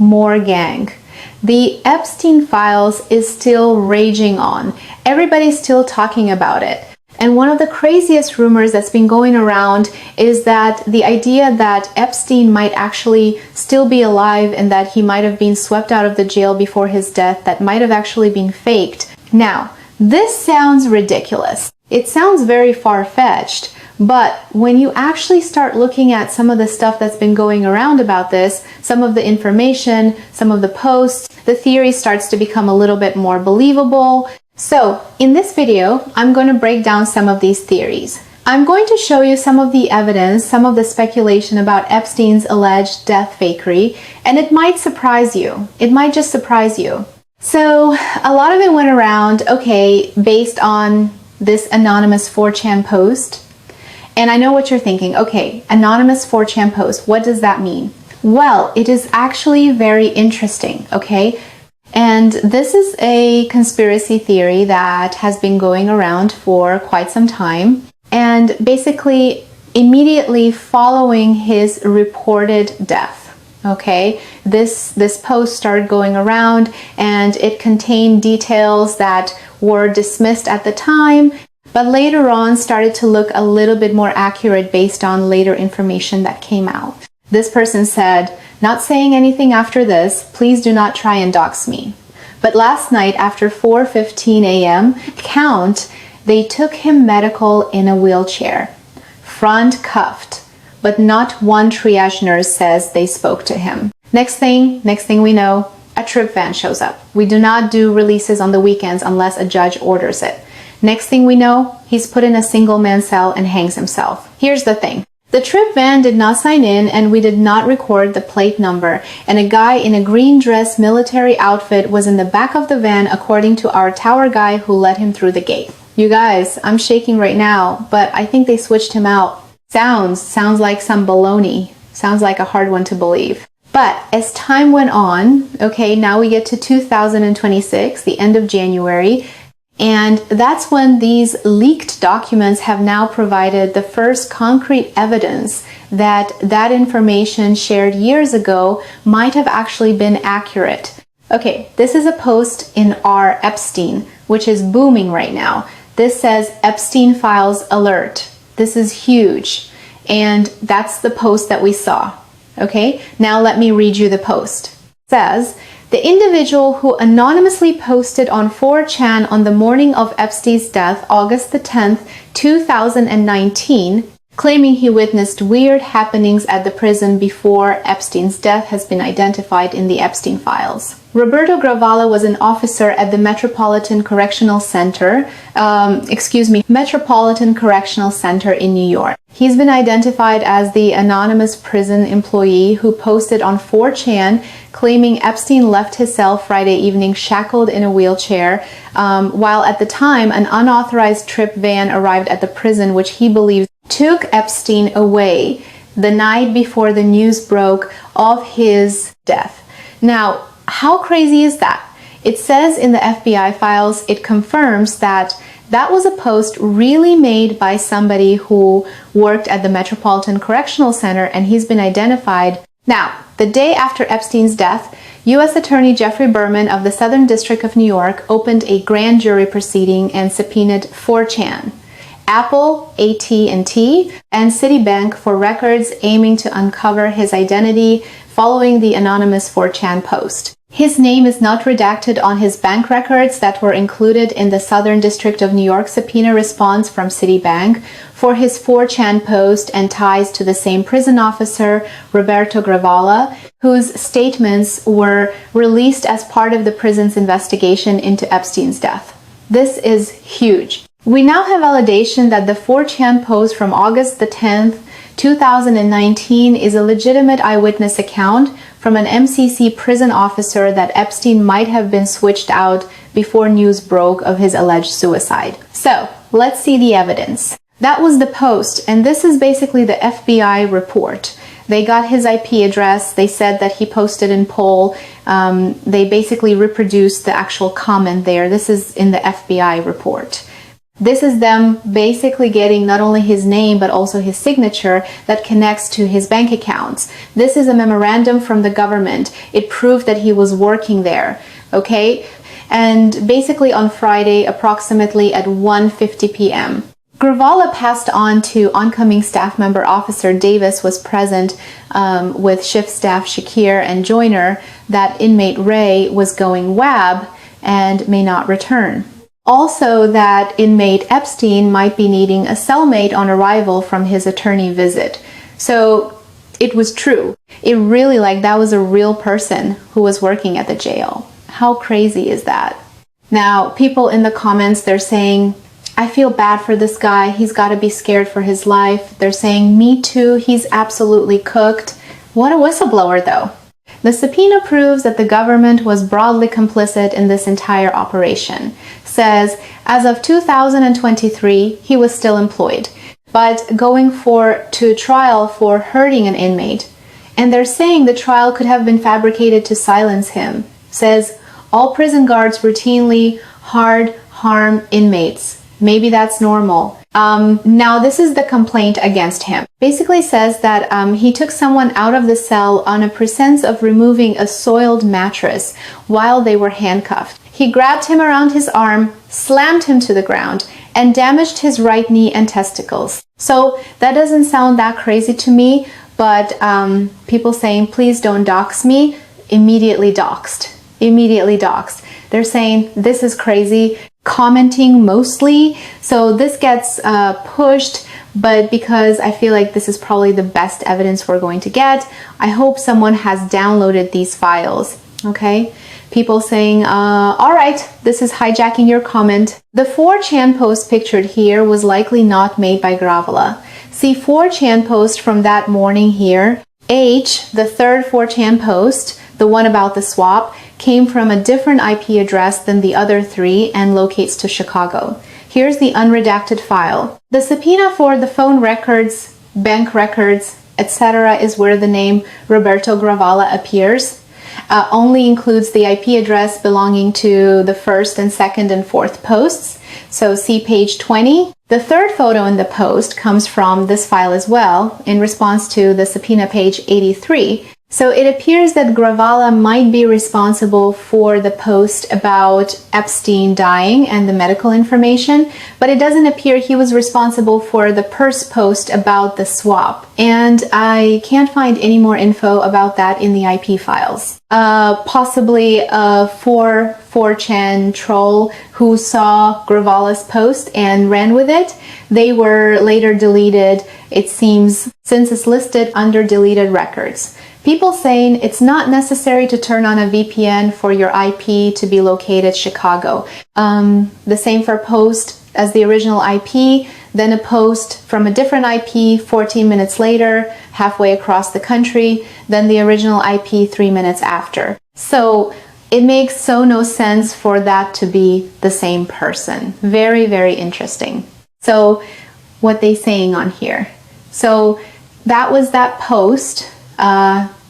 more gang. The Epstein files is still raging on. Everybody's still talking about it. And one of the craziest rumors that's been going around is that the idea that Epstein might actually still be alive and that he might have been swept out of the jail before his death, that might have actually been faked. Now, this sounds ridiculous. It sounds very far-fetched, but when you actually start looking at some of the stuff that's been going around about this, some of the information, some of the posts, the theory starts to become a little bit more believable. So in this video, I'm going to break down some of these theories. I'm going to show you some of the evidence, some of the speculation about Epstein's alleged death fakery, and it might surprise you. It might just surprise you. So a lot of it went around, okay, based on this anonymous 4chan post. And I know what you're thinking. Okay, anonymous 4chan post, what does that mean? Well, it is actually very interesting, okay? And this is a conspiracy theory that has been going around for quite some time. And basically, immediately following his reported death, okay, this post started going around and it contained details that were dismissed at the time, but later on started to look a little bit more accurate based on later information that came out. This person said, "Not saying anything after this, please do not try and dox me. But last night after 4:15 a.m. count, they took him medical in a wheelchair, front cuffed, but not one triage nurse says they spoke to him." Next thing we know, a trip van shows up. We do not do releases on the weekends unless a judge orders it. Next thing we know, he's put in a single man cell and hangs himself. Here's the thing. The trip van did not sign in and we did not record the plate number, and a guy in a green dress military outfit was in the back of the van according to our tower guy who let him through the gate. You guys, I'm shaking right now, but I think they switched him out. Sounds like some baloney. Sounds like a hard one to believe. But as time went on, okay, now we get to 2026, the end of January, and that's when these leaked documents have now provided the first concrete evidence that that information shared years ago might have actually been accurate. Okay, this is a post in R. Epstein, which is booming right now. This says Epstein files alert. This is huge. And that's the post that we saw. Okay, now let me read you the post. It says, "The individual who anonymously posted on 4chan on the morning of Epstein's death, August the 10th, 2019, claiming he witnessed weird happenings at the prison before Epstein's death has been identified in the Epstein files." Roberto Gravala was an officer at the Metropolitan Correctional Center in New York. He's been identified as the anonymous prison employee who posted on 4chan claiming Epstein left his cell Friday evening shackled in a wheelchair, while at the time an unauthorized trip van arrived at the prison which he believes took Epstein away the night before the news broke of his death. Now, how crazy is that? It says in the FBI files, it confirms that that was a post really made by somebody who worked at the Metropolitan Correctional Center, and he's been identified. Now, the day after Epstein's death, U.S. Attorney Jeffrey Berman of the Southern District of New York opened a grand jury proceeding and subpoenaed 4chan, Apple, AT&T, and Citibank for records aiming to uncover his identity following the anonymous 4chan post. His name is not redacted on his bank records that were included in the Southern District of New York subpoena response from Citibank for his 4chan post and ties to the same prison officer, Roberto Gravala, whose statements were released as part of the prison's investigation into Epstein's death. This is huge. We now have validation that the 4chan post from August the 10th, 2019 is a legitimate eyewitness account from an MCC prison officer that Epstein might have been switched out before news broke of his alleged suicide. So, let's see the evidence. That was the post, and this is basically the FBI report. They got his IP address, they said that he posted in poll, they basically reproduced the actual comment there. This is in the FBI report. This is them basically getting not only his name, but also his signature that connects to his bank accounts. This is a memorandum from the government. It proved that he was working there, okay? And basically on Friday, approximately at 1:50 p.m. Gravala passed on to oncoming staff member Officer Davis was present with shift staff Shakir and joiner that inmate Ray was going WAB and may not return. Also, that inmate Epstein might be needing a cellmate on arrival from his attorney visit. So it was true. It really, that was a real person who was working at the jail. How crazy is that? Now, people in the comments, they're saying, I feel bad for this guy. He's got to be scared for his life. They're saying, me too. He's absolutely cooked. What a whistleblower, though. The subpoena proves that the government was broadly complicit in this entire operation. Says, as of 2023, he was still employed, but going to trial for hurting an inmate. And they're saying the trial could have been fabricated to silence him. Says, all prison guards routinely harm inmates. Maybe that's normal. Now, this is the complaint against him. Basically says that he took someone out of the cell on a pretense of removing a soiled mattress while they were handcuffed. He grabbed him around his arm, slammed him to the ground, and damaged his right knee and testicles. So that doesn't sound that crazy to me, but people saying, please don't dox me, immediately doxed. Immediately doxed. They're saying, this is crazy. Commenting mostly, so this gets pushed, but because I feel like this is probably the best evidence we're going to get, I hope someone has downloaded these files, okay? People saying, all right, this is hijacking your comment. The 4chan post pictured here was likely not made by Gravala. See 4chan post from that morning here. H, the third 4chan post, the one about the swap, came from a different IP address than the other three and locates to Chicago. Here's the unredacted file. The subpoena for the phone records, bank records, etc. is where the name Roberto Gravala appears. Only includes the IP address belonging to the first and second and fourth posts. So see page 20. The third photo in the post comes from this file as well in response to the subpoena page 83. So it appears that Gravala might be responsible for the post about Epstein dying and the medical information, but it doesn't appear he was responsible for the purse post about the swap. And I can't find any more info about that in the IP files. Possibly a 4chan troll who saw Gravala's post and ran with it. They were later deleted, it seems, since it's listed under deleted records. People saying it's not necessary to turn on a VPN for your IP to be located Chicago. The same for post as the original IP, then a post from a different IP 14 minutes later, halfway across the country, then the original IP 3 minutes after. So it makes no sense for that to be the same person. Very, very interesting. So what they saying on here? So that was that post.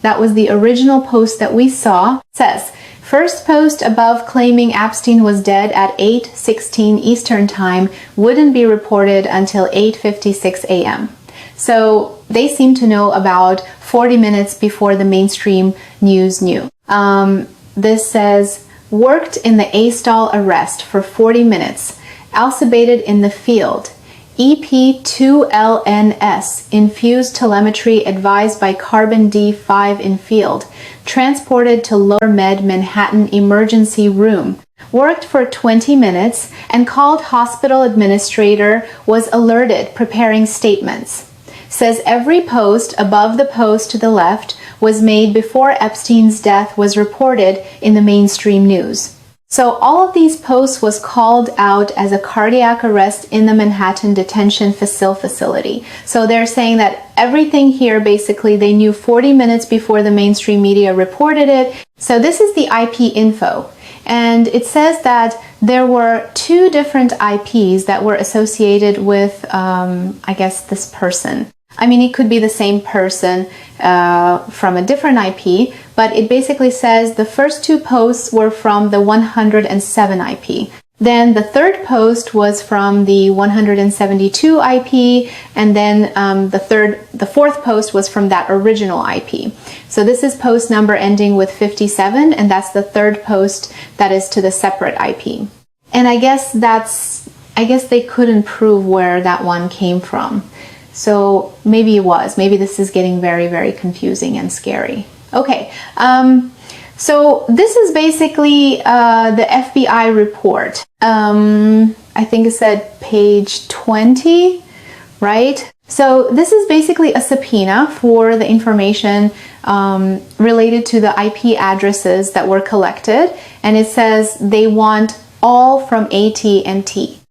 That was the original post that we saw. It says, first post above claiming Epstein was dead at 8:16 Eastern Time wouldn't be reported until 8:56 a.m. So they seem to know about 40 minutes before the mainstream news knew. This says, worked in the A-stall arrest for 40 minutes, alcibated in the field. EP2LNS, infused telemetry advised by carbon D5 in field, transported to Lower Med Manhattan emergency room, worked for 20 minutes, and called hospital administrator, was alerted, preparing statements. Says every post above the post to the left was made before Epstein's death was reported in the mainstream news. So all of these posts was called out as a cardiac arrest in the Manhattan detention facility. So they're saying that everything here, basically, they knew 40 minutes before the mainstream media reported it. So this is the IP info. And it says that there were 2 different IPs that were associated with, I guess, this person. I mean, it could be the same person from a different IP, but it basically says the first 2 posts were from the 107 IP. Then the third post was from the 172 IP, and then the fourth post was from that original IP. So this is post number ending with 57, and that's the third post that is to the separate IP. And I guess they couldn't prove where that one came from. So maybe it was. Maybe this is getting very, very confusing and scary. Okay. So this is basically the FBI report. I think it said page 20, right? So this is basically a subpoena for the information related to the IP addresses that were collected. And it says they want all from AT&T.